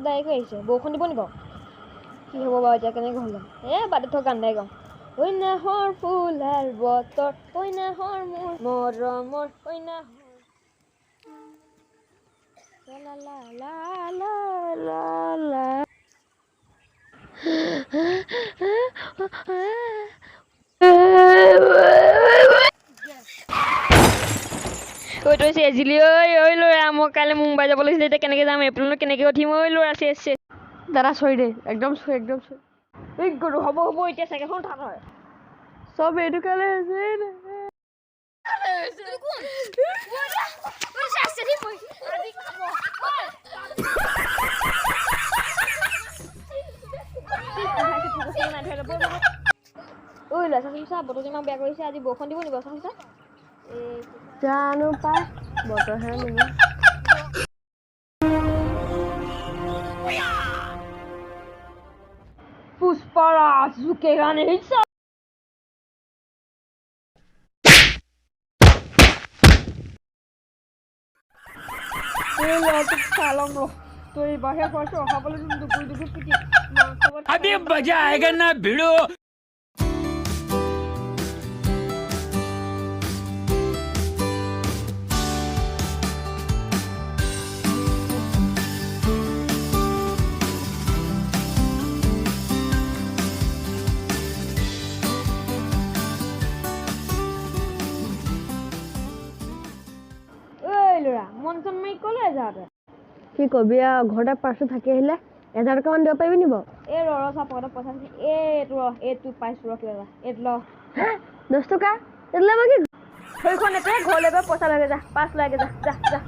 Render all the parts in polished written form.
direct আহিছে বৰষুণ দিব নি বাৰু কি হ'ব বাৰু এতিয়া কেনেকৈ হ'ল বাদে থৈ গান গাই গাওঁ কইনাহৰ ফুলাৰ বতৰ কইনাহৰ মোৰ মৰমৰ কইনাহৰ লা লা লা লা লা লা ঐ তই চেজিলি ঐ ল'ৰা মই কাইলৈ মুম্বাই যাব লাগিছিলে এতিয়া কেনেকৈ যাম এপ্ৰিলত কেনেকৈ উঠিম ঐ ল'ৰা চেচ দাদা চৰি দে একদম চৰি এই গৰু হ'ব এতিয়া চাইকেলখন উঠা হয় চব এইটো কাৰণে ঐ ল'ৰা চাচোন চা বতৰটো ইমান বেয়া কৰিছে আজি বৰষুণ দিব নি বাৰু চাচোন চা জানো পাই বতৰহে নিব पुष्पराज झुकेगा नहीं सब तो ये बाहर पहुंचो हवाले तुम दुगुल पिटी अभी मजा आएगा ना भिड़ो মন চন মাৰি কলে যাওঁতে কি কবি আৰু ঘৰতে পাৰ্চেল থাকি আহিলে 1000 টকা মান দিব পাৰিবি নি বাৰু এই ৰ চাপকটা পইচা এইটো পাইছো ৰ কিবা এইটো ল 10 টকা এলে মই কি সেইখন এতে ঘৰলৈ গৈ পইচা লাগে যা 5 লাগে যা যা যা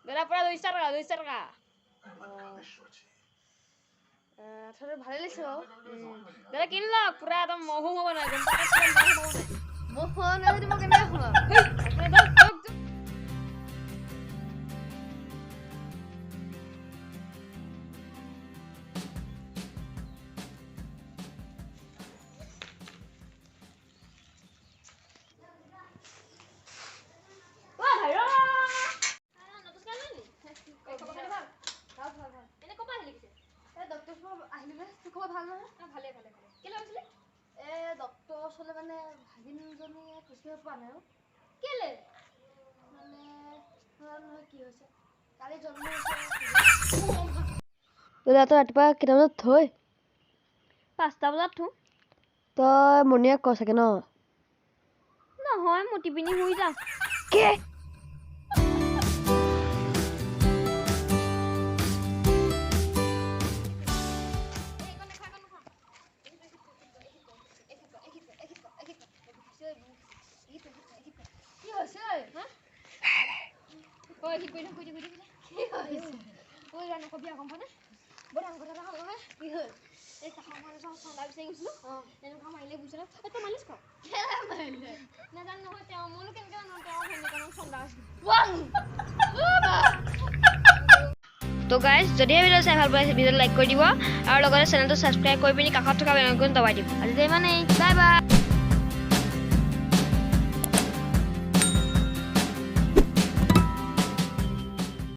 দাদা পুৰা 200 টকা ভালে লাগিছে বাৰু দাদা কিন ল পুৰা একদম মহো হ'ব নাই গম মই ফোন আজি মই কেনে হ'ল দাদা তই ৰাতিপুৱা কেইটা বজাত থৈ 5টা বজাত থো তই মনিয়াক ক চাগে ন নহয় মুটি পিনি শুই যা কি তো গাইজ যদি ভিডিও চাই ভাল পাইছে ভিডিও লাইক কৰি দিব আৰু লগতে চেনেলটো সাবস্ক্ৰাইব কৰি পিনি কাষত থকা বেল আইকন দবাই দিব আজি ইমানেই বাই বাই